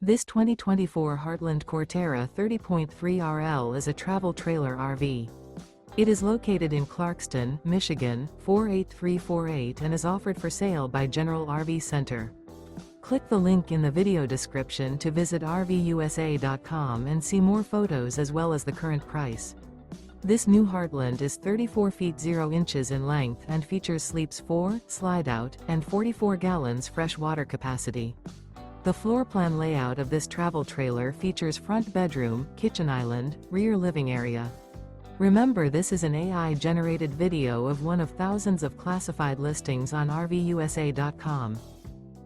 This 2024 Heartland Corterra 30.3 RL is a travel trailer RV. It is located in Clarkston, Michigan, 48348 and is offered for sale by General RV Center. Click the link in the video description to visit RVUSA.com and see more photos as well as the current price. This new Heartland is 34 feet 0 inches in length and features sleeps 4, Slideout, and 44 gallons fresh water capacity. The floor plan layout of this travel trailer features front bedroom, kitchen island, rear living area. Remember, this is an AI-generated video of one of thousands of classified listings on RVUSA.com.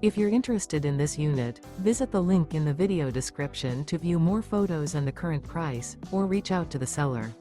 If you're interested in this unit, visit the link in the video description to view more photos and the current price, or reach out to the seller.